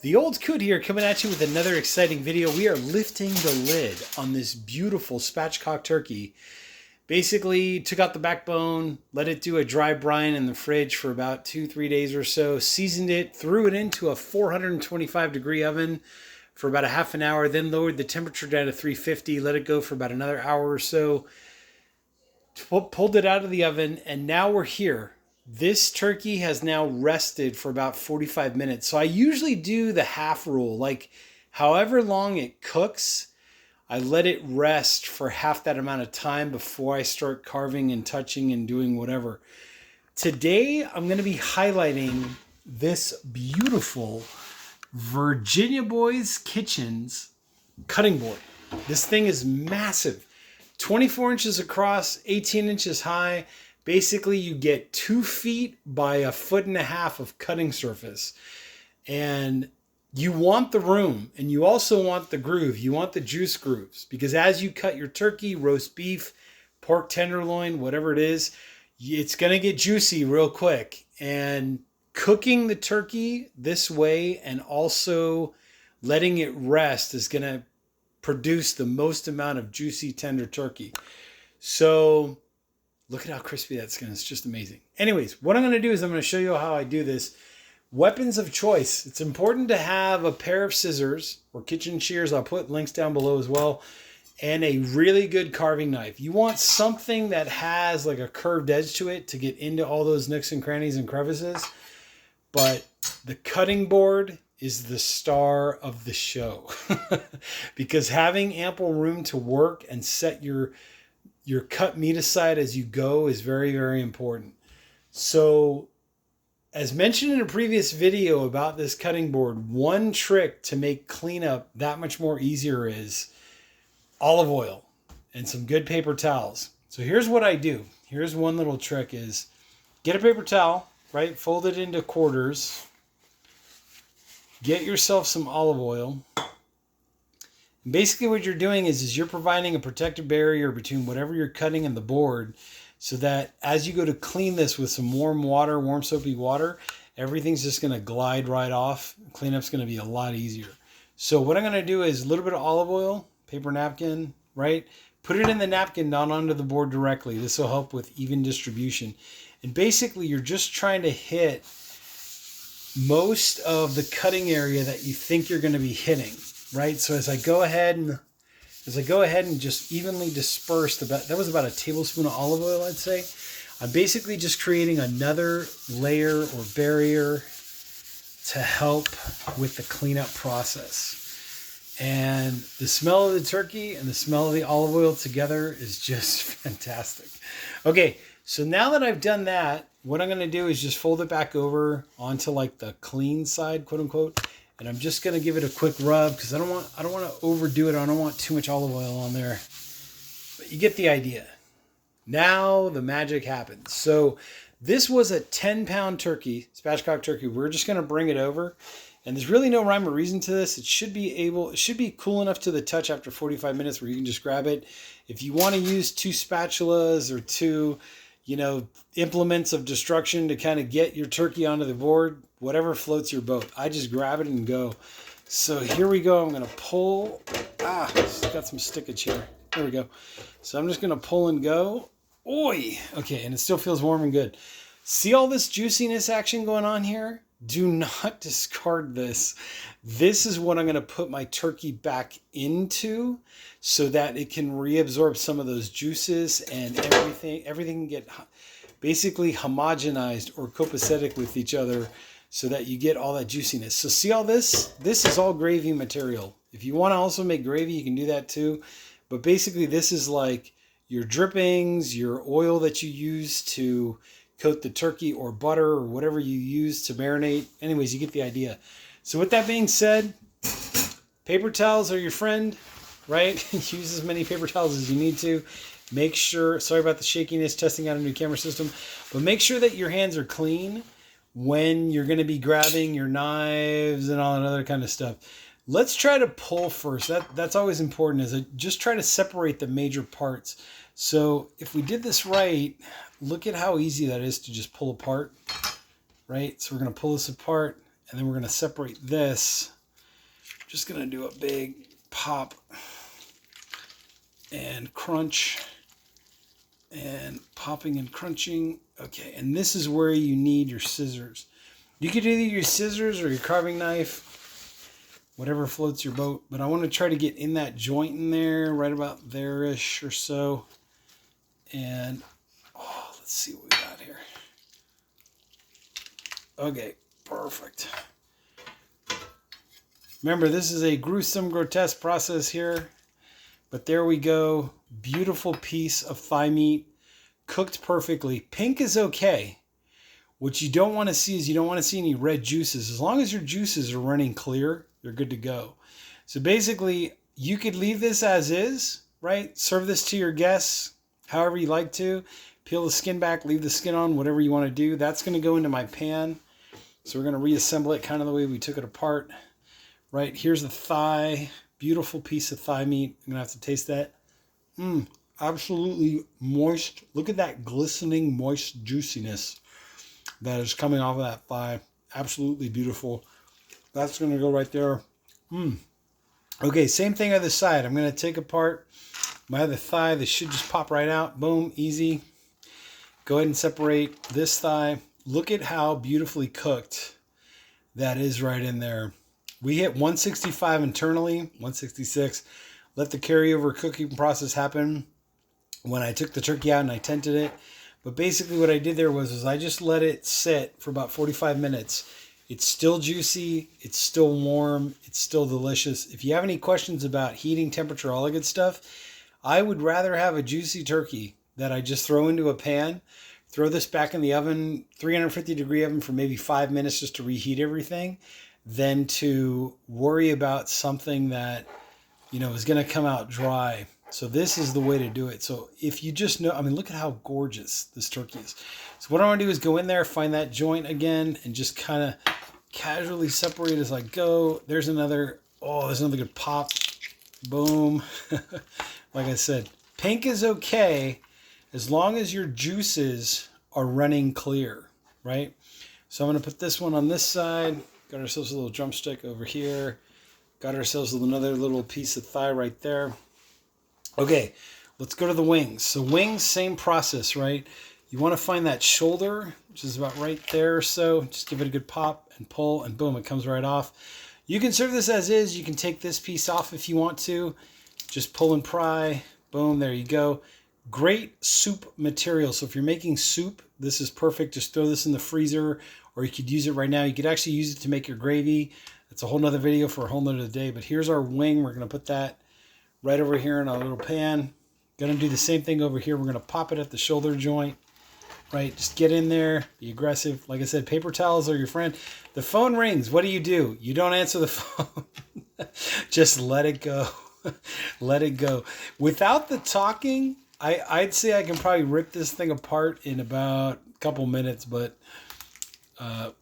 The Old Coot here, coming at you with another exciting video. We are lifting the lid on this beautiful spatchcock turkey. Basically, took out the backbone, let it do a dry brine in the fridge for about 2-3 days or so, seasoned it, threw it into a 425-degree oven for about a half an hour, then lowered the temperature down to 350, let it go for about another hour or so, pulled it out of the oven, and now we're here. This turkey has now rested for about 45 minutes. So I usually do the half rule, like however long it cooks, I let it rest for half that amount of time before I start carving and touching and doing whatever. Today, I'm going to be highlighting this beautiful Virginia Boys Kitchens cutting board. This thing is massive, 24 inches across, 18 inches high. Basically, you get 2 feet by 1.5 feet of cutting surface. And you want the room, and you also want the groove. You want the juice grooves, because as you cut your turkey, roast beef, pork tenderloin, whatever it is, it's going to get juicy real quick. And cooking the turkey this way and also letting it rest is going to produce the most amount of juicy, tender turkey. So look at how crispy that skin is. It's just amazing. Anyways, what I'm going to do is I'm going to show you how I do this. Weapons of choice. It's important to have a pair of scissors or kitchen shears. I'll put links down below as well. And a really good carving knife. You want something that has like a curved edge to it to get into all those nooks and crannies and crevices. But the cutting board is the star of the show. Because having ample room to work and set your cut meat aside as you go is very, very important. So, as mentioned in a previous video about this cutting board, one trick to make cleanup that much more easier is olive oil and some good paper towels. So here's what I do. Here's one little trick is get a paper towel, right? Fold it into quarters. Get yourself some olive oil. And basically what you're doing is you're providing a protective barrier between whatever you're cutting and the board, so that as you go to clean this with some warm water, warm soapy water, everything's just going to glide right off. Cleanup's going to be a lot easier. So what I'm going to do is a little bit of olive oil, paper napkin, right? Put it in the napkin, not onto the board directly. This will help with even distribution. And basically you're just trying to hit most of the cutting area that you think you're going to be hitting. Right, so as I go ahead and just evenly disperse that was about a tablespoon of olive oil, I'd say. I'm basically just creating another layer or barrier to help with the cleanup process. And the smell of the turkey and the smell of the olive oil together is just fantastic. Okay, so now that I've done that, what I'm going to do is just fold it back over onto like the clean side, quote unquote. And I'm just going to give it a quick rub because I don't want to overdo it. I don't want too much olive oil on there. But you get the idea. Now the magic happens. So this was a 10-pound turkey, spatchcock turkey. We're just going to bring it over. And there's really no rhyme or reason to this. It should be cool enough to the touch after 45 minutes where you can just grab it. If you want to use 2 spatulas or 2, implements of destruction to kind of get your turkey onto the board, whatever floats your boat. I just grab it and go. So here we go. I'm going to pull. It's got some stickage here. There we go. So I'm just going to pull and go. Oi! Okay, and it still feels warm and good. See all this juiciness action going on here? Do not discard this. This is what I'm going to put my turkey back into so that it can reabsorb some of those juices and everything can get basically homogenized or copacetic with each other so that you get all that juiciness. So see all this? This is all gravy material. If you want to also make gravy, you can do that too. But basically this is like your drippings, your oil that you use to coat the turkey, or butter, or whatever you use to marinate. Anyways, you get the idea. So with that being said, paper towels are your friend, right? Use as many paper towels as you need to. Make sure, sorry about the shakiness, testing out a new camera system, but make sure that your hands are clean when you're going to be grabbing your knives and all that other kind of stuff. Let's try to pull first. That's always important, is just try to separate the major parts. So if we did this right, look at how easy that is to just pull apart, right? So we're going to pull this apart And then we're going to separate this. Just going to do a big pop and crunch and popping and crunching. Okay, and this is where you need your scissors. You could either use scissors or your carving knife, whatever floats your boat. But I want to try to get in that joint in there, right about there-ish or so. And, oh, let's see what we got here. Okay, perfect. Remember, this is a gruesome, grotesque process here. But there we go. Beautiful piece of thigh meat, cooked perfectly. Pink is okay. What you don't want to see is you don't want to see any red juices. As long as your juices are running clear, you're good to go. So basically, you could leave this as is, right? Serve this to your guests however you like to. Peel the skin back, leave the skin on, whatever you want to do. That's going to go into my pan. So we're going to reassemble it kind of the way we took it apart. Right, here's the thigh. Beautiful piece of thigh meat. I'm going to have to taste that. Absolutely moist. Look at that glistening, moist juiciness that is coming off of that thigh. Absolutely beautiful. That's going to go right there. Okay, same thing on the side. I'm going to take apart my other thigh. This should just pop right out. Boom, easy. Go ahead and separate this thigh. Look at how beautifully cooked that is right in there. We hit 165 internally, 166. Let the carryover cooking process happen when I took the turkey out and I tented it. But basically what I did there was I just let it sit for about 45 minutes. It's still juicy. It's still warm. It's still delicious. If you have any questions about heating, temperature, all that good stuff, I would rather have a juicy turkey that I just throw into a pan, throw this back in the oven, 350 degree oven for maybe 5 minutes just to reheat everything, than to worry about something that, you know, is going to come out dry. So this is the way to do it. So if you just know, I mean, look at how gorgeous this turkey is. So what I want to do is go in there, find that joint again, and just kind of casually separate as I go. There's another, oh, there's another good pop. Boom. Like I said, pink is okay as long as your juices are running clear, right? So I'm going to put this one on this side. Got ourselves a little drumstick over here. Got ourselves another little piece of thigh right there. Okay, let's go to the wings. So wings, same process, right? You want to find that shoulder, which is about right there or so. Just give it a good pop and pull, and boom, it comes right off. You can serve this as is. You can take this piece off if you want to. Just pull and pry. Boom, there you go. Great soup material. So if you're making soup, this is perfect. Just throw this in the freezer, or you could use it right now. You could actually use it to make your gravy. That's a whole nother video for a whole nother day. But here's our wing. We're going to put that right over here in our little pan. Going to do the same thing over here. We're going to pop it at the shoulder joint. Right, just get in there, be aggressive. Like I said, paper towels are your friend. The phone rings. What do? You don't answer the phone. Just let it go. Let it go. Without the talking, I'd say I can probably rip this thing apart in about a couple minutes, but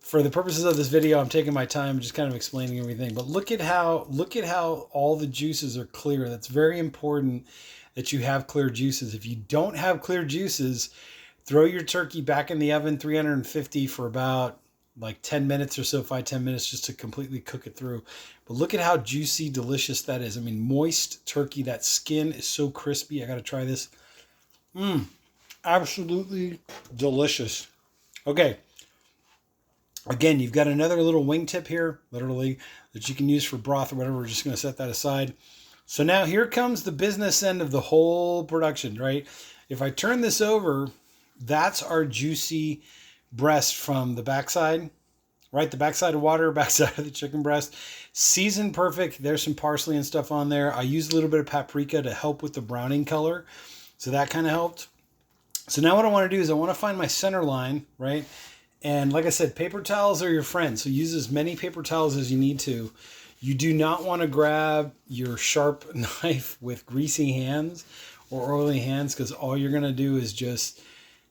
for the purposes of this video, I'm taking my time, just kind of explaining everything. But look at how all the juices are clear. That's very important that you have clear juices. If you don't have clear juices, throw your turkey back in the oven, 350 for about like 10 minutes or so, 5-10 minutes, just to completely cook it through. But look at how juicy, delicious that is. I mean, moist turkey. That skin is so crispy. I got to try this. Absolutely delicious. Okay. Again, you've got another little wingtip here, literally, that you can use for broth or whatever. We're just going to set that aside. So now here comes the business end of the whole production, right? If I turn this over, that's our juicy breast from the backside, right? The backside of water, backside of the chicken breast. Seasoned perfect. There's some parsley and stuff on there. I used a little bit of paprika to help with the browning color. So that kind of helped. So now what I want to do is I want to find my center line, right? And like I said, paper towels are your friend. So use as many paper towels as you need to. You do not want to grab your sharp knife with greasy hands or oily hands, because all you're going to do is just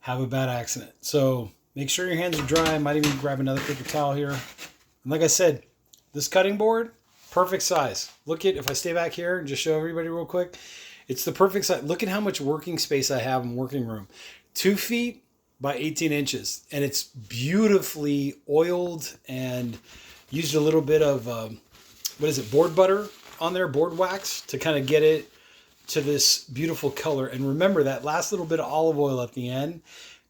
have a bad accident. So make sure your hands are dry. Might even grab another paper towel here. And like I said, this cutting board, perfect size. Look at, if I stay back here and just show everybody real quick, it's the perfect size. Look at how much working space I have in working room. 2 feet by 18 inches. And it's beautifully oiled and Used a little bit of, what is it, board butter on there, board wax, to kind of get it to this beautiful color. And remember that last little bit of olive oil at the end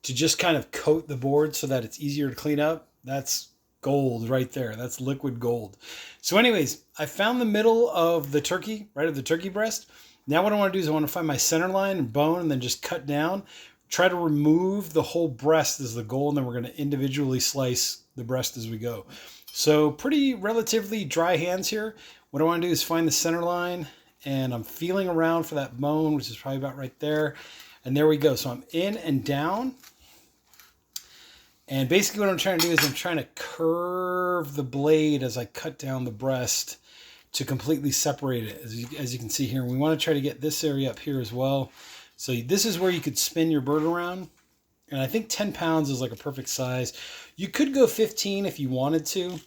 to just kind of coat the board so that it's easier to clean up. That's gold right there. That's liquid gold. So anyways, I found the middle of the turkey, right of the turkey breast. Now what I want to do is I want to find my center line and bone and then just cut down. Try to remove the whole breast is the goal, and then we're going to individually slice the breast as we go. So pretty relatively dry hands here. What I want to do is find the center line, and I'm feeling around for that bone, which is probably about right there. And there we go. So I'm in and down. And basically what I'm trying to do is I'm trying to curve the blade as I cut down the breast to completely separate it, as you can see here. We want to try to get this area up here as well. So this is where you could spin your bird around. And I think 10 pounds is like a perfect size. You could go 15 if you wanted to.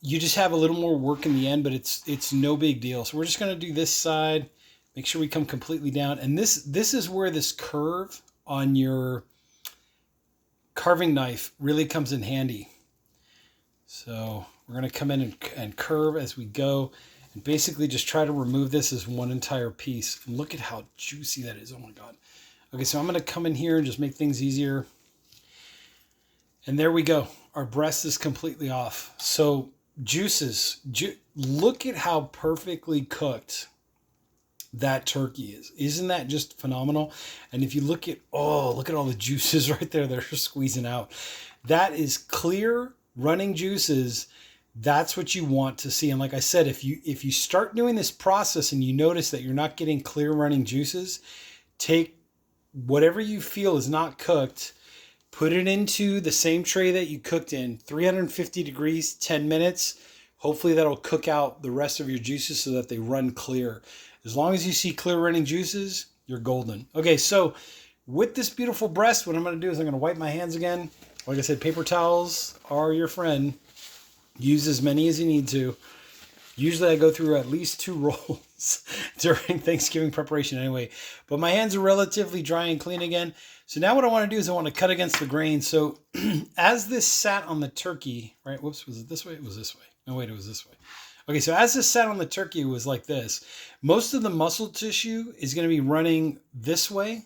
You just have a little more work in the end, but it's no big deal. So we're just going to do this side. Make sure we come completely down. And this is where this curve on your carving knife really comes in handy. So we're going to come in and curve as we go, and basically just try to remove this as one entire piece. And look at how juicy that is. Oh my God. Okay, so I'm going to come in here and just make things easier. And there we go. Our breast is completely off. So juices, look at how perfectly cooked that turkey is. Isn't that just phenomenal? And if you look at all the juices right there that are squeezing out, that is clear running juices. That's what you want to see. And like I said, if you start doing this process and you notice that you're not getting clear running juices, take whatever you feel is not cooked, put it into the same tray that you cooked in, 350 degrees, 10 minutes. Hopefully that'll cook out the rest of your juices so that they run clear. As long as you see clear running juices, you're golden. Okay, so with this beautiful breast, what I'm going to do is I'm going to wipe my hands again. Like I said, paper towels are your friend. Use as many as you need to. Usually I go through at least 2 rolls during Thanksgiving preparation anyway. But my hands are relatively dry and clean again. So now what I want to do is I want to cut against the grain. So as this sat on the turkey, right? Whoops, was it this way? It was this way. No, wait, it was this way. Okay, so as this sat on the turkey, it was like this. Most of the muscle tissue is going to be running this way.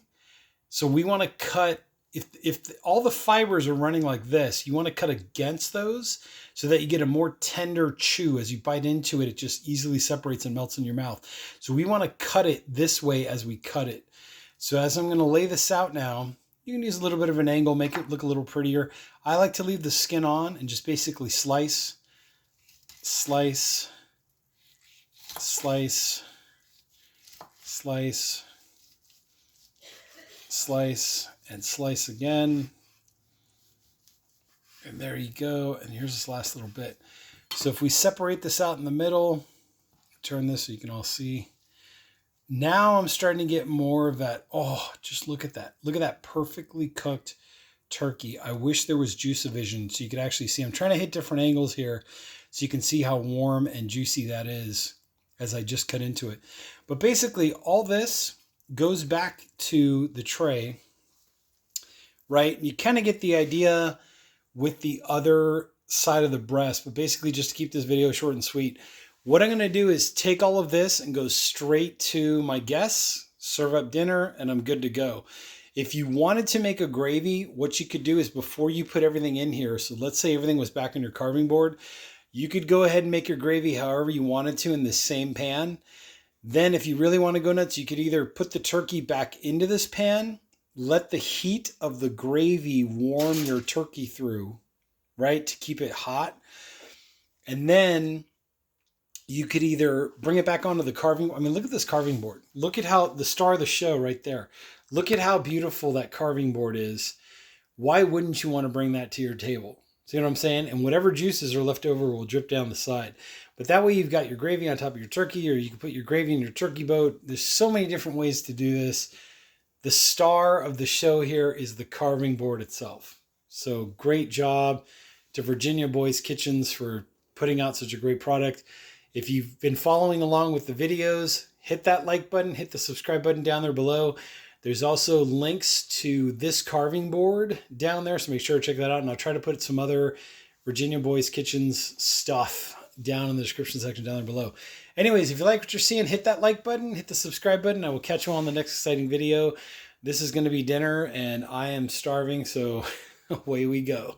So we want to cut, if all the fibers are running like this, you want to cut against those so that you get a more tender chew. As you bite into it, it just easily separates and melts in your mouth. So we want to cut it this way as we cut it. So as I'm going to lay this out now, you can use a little bit of an angle, make it look a little prettier. I like to leave the skin on and just basically slice, slice, slice, slice, slice, and slice again. And there you go. And here's this last little bit. So if we separate this out in the middle, turn this so you can all see. Now I'm starting to get more of that. Oh, just look at that. Look at that perfectly cooked turkey. I wish there was juice vision so you could actually see. I'm trying to hit different angles here so you can see how warm and juicy that is as I just cut into it. But basically all this goes back to the tray, right? You kind of get the idea with the other side of the breast, but basically just to keep this video short and sweet, what I'm going to do is take all of this and go straight to my guests, serve up dinner, and I'm good to go. If you wanted to make a gravy, what you could do is before you put everything in here, so let's say everything was back on your carving board, you could go ahead and make your gravy however you wanted to in the same pan. Then if you really want to go nuts, you could either put the turkey back into this pan, let the heat of the gravy warm your turkey through, right, to keep it hot. And then you could either bring it back onto the carving. I mean, look at this carving board. Look at how the star of the show right there. Look at how beautiful that carving board is. Why wouldn't you want to bring that to your table? See what I'm saying? And whatever juices are left over will drip down the side. But that way you've got your gravy on top of your turkey, or you can put your gravy in your turkey boat. There's so many different ways to do this. The star of the show here is the carving board itself. So great job to Virginia Boys Kitchens for putting out such a great product. If you've been following along with the videos, hit that like button, hit the subscribe button down there below. There's also links to this carving board down there, so make sure to check that out. And I'll try to put some other Virginia Boys Kitchens stuff down in the description section down there below. Anyways, if you like what you're seeing, hit that like button, hit the subscribe button. I will catch you on the next exciting video. This is going to be dinner, and I am starving, so away we go.